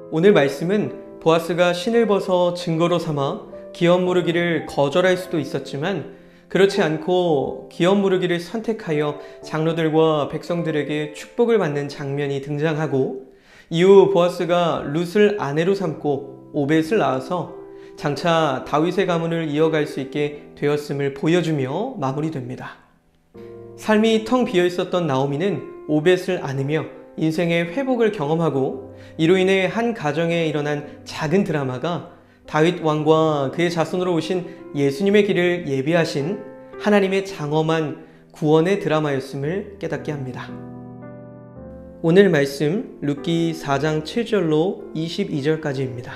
오늘 말씀은 보아스가 신을 벗어 증거로 삼아 기업 무르기를 거절할 수도 있었지만 그렇지 않고 기업 무르기를 선택하여 장로들과 백성들에게 축복을 받는 장면이 등장하고, 이후 보아스가 룻을 아내로 삼고 오벳을 낳아서 장차 다윗의 가문을 이어갈 수 있게 되었음을 보여주며 마무리됩니다. 삶이 텅 비어 있었던 나오미는 오벳을 안으며 인생의 회복을 경험하고, 이로 인해 한 가정에 일어난 작은 드라마가 다윗 왕과 그의 자손으로 오신 예수님의 길을 예비하신 하나님의 장엄한 구원의 드라마였음을 깨닫게 합니다. 오늘 말씀 룻기 4장 7절로 22절까지입니다.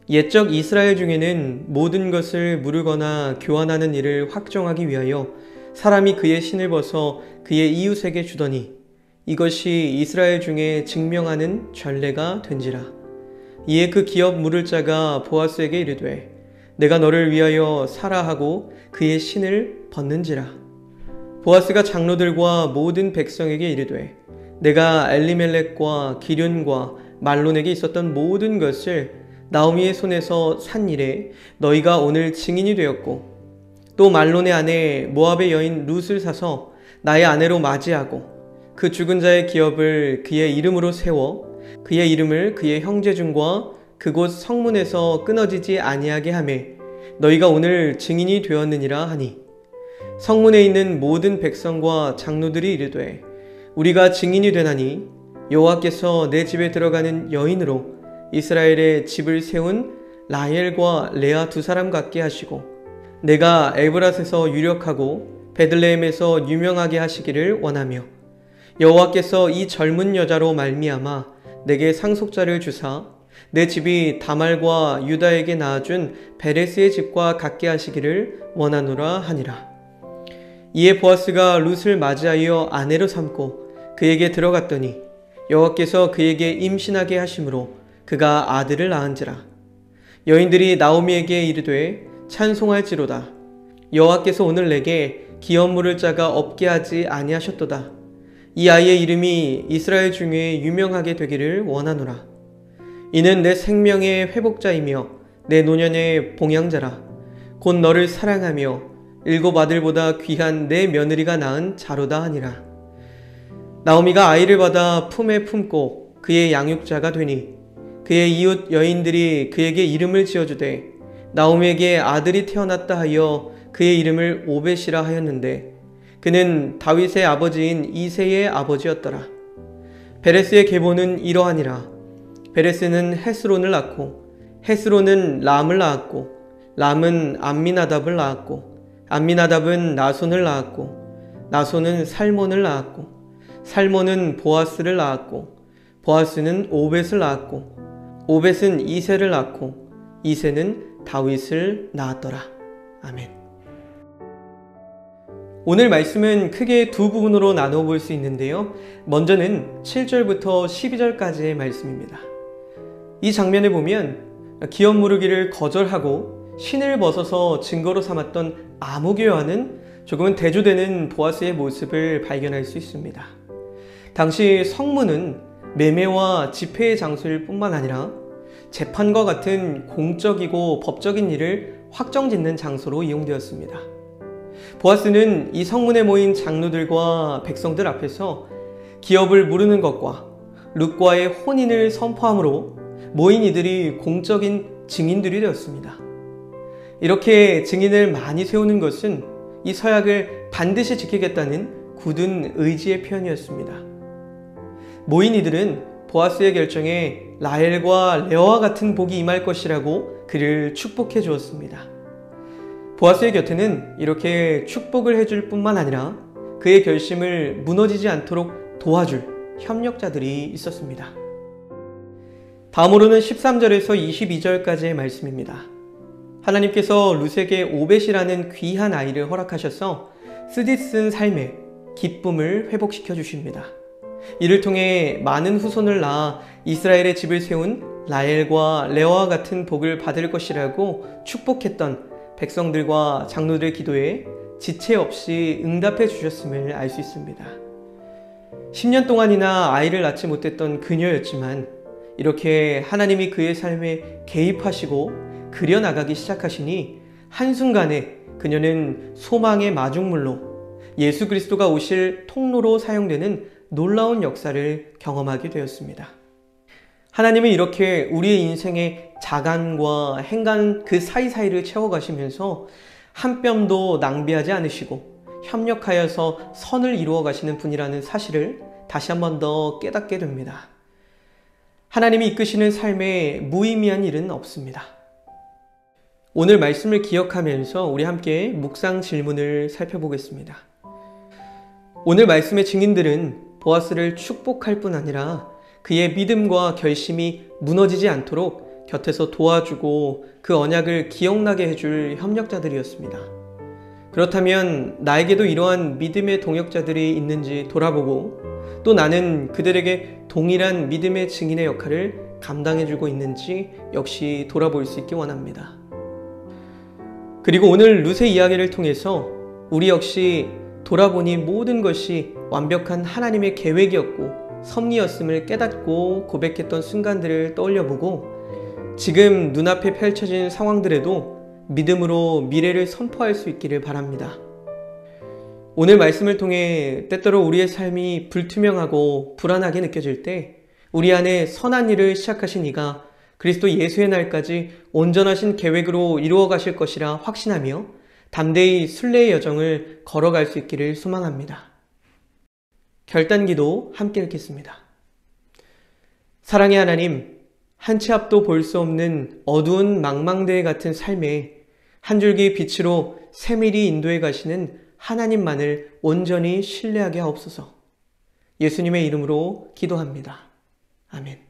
옛적 이스라엘 중에는 모든 것을 무르거나 교환하는 일을 확정하기 위하여 사람이 그의 신을 벗어 그의 이웃에게 주더니 이것이 이스라엘 중에 증명하는 전례가 된지라. 이에 그 기업 물을 자가 보아스에게 이르되 내가 너를 위하여 사라 하고 그의 신을 벗는지라. 보아스가 장로들과 모든 백성에게 이르되 내가 엘리멜렉과 기륜과 말론에게 있었던 모든 것을 나오미의 손에서 산 일에 너희가 오늘 증인이 되었고, 또 말론의 아내 모압의 여인 룻을 사서 나의 아내로 맞이하고 그 죽은 자의 기업을 그의 이름으로 세워 그의 이름을 그의 형제 중과 그곳 성문에서 끊어지지 아니하게 하매 너희가 오늘 증인이 되었느니라 하니, 성문에 있는 모든 백성과 장로들이 이르되 우리가 증인이 되나니 여호와께서 내 집에 들어가는 여인으로 이스라엘의 집을 세운 라헬과 레아 두 사람 같게 하시고 내가 에브랏에서 유력하고 베들레헴에서 유명하게 하시기를 원하며, 여호와께서 이 젊은 여자로 말미암아 내게 상속자를 주사 내 집이 다말과 유다에게 낳아준 베레스의 집과 같게 하시기를 원하노라 하니라. 이에 보아스가 룻을 맞이하여 아내로 삼고 그에게 들어갔더니 여호와께서 그에게 임신하게 하심으로 그가 아들을 낳은지라. 여인들이 나오미에게 이르되 찬송할지로다. 여호와께서 오늘 내게 기업 물을 자가 없게 하지 아니하셨도다. 이 아이의 이름이 이스라엘 중에 유명하게 되기를 원하노라. 이는 내 생명의 회복자이며 내 노년의 봉양자라. 곧 너를 사랑하며 일곱 아들보다 귀한 내 며느리가 낳은 자로다 하니라. 나오미가 아이를 받아 품에 품고 그의 양육자가 되니 그의 이웃 여인들이 그에게 이름을 지어주되 나오미에게 아들이 태어났다 하여 그의 이름을 오벳이라 하였는데 그는 다윗의 아버지인 이새의 아버지였더라. 베레스의 계보는 이러하니라. 베레스는 헤스론을 낳고 헤스론은 람을 낳았고 람은 암미나답을 낳았고 암미나답은 나손을 낳았고 나손은 살몬을 낳았고 살몬은 보아스를 낳았고 보아스는 오벳을 낳았고 오벳은 이새를 낳고 이새는 다윗을 낳았더라. 아멘. 오늘 말씀은 크게 두 부분으로 나눠 볼 수 있는데요. 먼저는 7절부터 12절까지의 말씀입니다. 이 장면을 보면 기업 무르기를 거절하고 신을 벗어서 증거로 삼았던 아무개와는 조금은 대조되는 보아스의 모습을 발견할 수 있습니다. 당시 성문은 매매와 집회의 장소일 뿐만 아니라 재판과 같은 공적이고 법적인 일을 확정짓는 장소로 이용되었습니다. 보아스는 이 성문에 모인 장로들과 백성들 앞에서 기업을 무르는 것과 룻과의 혼인을 선포함으로 모인 이들이 공적인 증인들이 되었습니다. 이렇게 증인을 많이 세우는 것은 이 서약을 반드시 지키겠다는 굳은 의지의 표현이었습니다. 모인 이들은 보아스의 결정에 라헬과 레아와 같은 복이 임할 것이라고 그를 축복해 주었습니다. 보아스의 곁에는 이렇게 축복을 해줄 뿐만 아니라 그의 결심을 무너지지 않도록 도와줄 협력자들이 있었습니다. 다음으로는 13절에서 22절까지의 말씀입니다. 하나님께서 룻에게 오벳이라는 귀한 아이를 허락하셔서 쓰디쓴 삶에 기쁨을 회복시켜 주십니다. 이를 통해 많은 후손을 낳아 이스라엘의 집을 세운 라헬과 레아와 같은 복을 받을 것이라고 축복했던 백성들과 장로들의 기도에 지체 없이 응답해 주셨음을 알 수 있습니다. 10년 동안이나 아이를 낳지 못했던 그녀였지만 이렇게 하나님이 그의 삶에 개입하시고 그려나가기 시작하시니 한순간에 그녀는 소망의 마중물로 예수 그리스도가 오실 통로로 사용되는 놀라운 역사를 경험하게 되었습니다. 하나님은 이렇게 우리의 인생의 자간과 행간 그 사이사이를 채워가시면서 한 뼘도 낭비하지 않으시고 협력하여서 선을 이루어 가시는 분이라는 사실을 다시 한 번 더 깨닫게 됩니다. 하나님이 이끄시는 삶에 무의미한 일은 없습니다. 오늘 말씀을 기억하면서 우리 함께 묵상 질문을 살펴보겠습니다. 오늘 말씀의 증인들은 보아스를 축복할 뿐 아니라 그의 믿음과 결심이 무너지지 않도록 곁에서 도와주고 그 언약을 기억나게 해줄 협력자들이었습니다. 그렇다면 나에게도 이러한 믿음의 동역자들이 있는지 돌아보고 또 나는 그들에게 동일한 믿음의 증인의 역할을 감당해주고 있는지 역시 돌아볼 수 있기 원합니다. 그리고 오늘 룻의 이야기를 통해서 우리 역시 돌아보니 모든 것이 완벽한 하나님의 계획이었고 섭리였음을 깨닫고 고백했던 순간들을 떠올려보고 지금 눈앞에 펼쳐진 상황들에도 믿음으로 미래를 선포할 수 있기를 바랍니다. 오늘 말씀을 통해 때때로 우리의 삶이 불투명하고 불안하게 느껴질 때 우리 안에 선한 일을 시작하신 이가 그리스도 예수의 날까지 온전하신 계획으로 이루어 가실 것이라 확신하며 담대히 순례의 여정을 걸어갈 수 있기를 소망합니다. 결단기도 함께 읽겠습니다. 사랑의 하나님, 한 치 앞도 볼 수 없는 어두운 망망대해 같은 삶에 한 줄기 빛으로 세밀히 인도해 가시는 하나님만을 온전히 신뢰하게 하옵소서. 예수님의 이름으로 기도합니다. 아멘.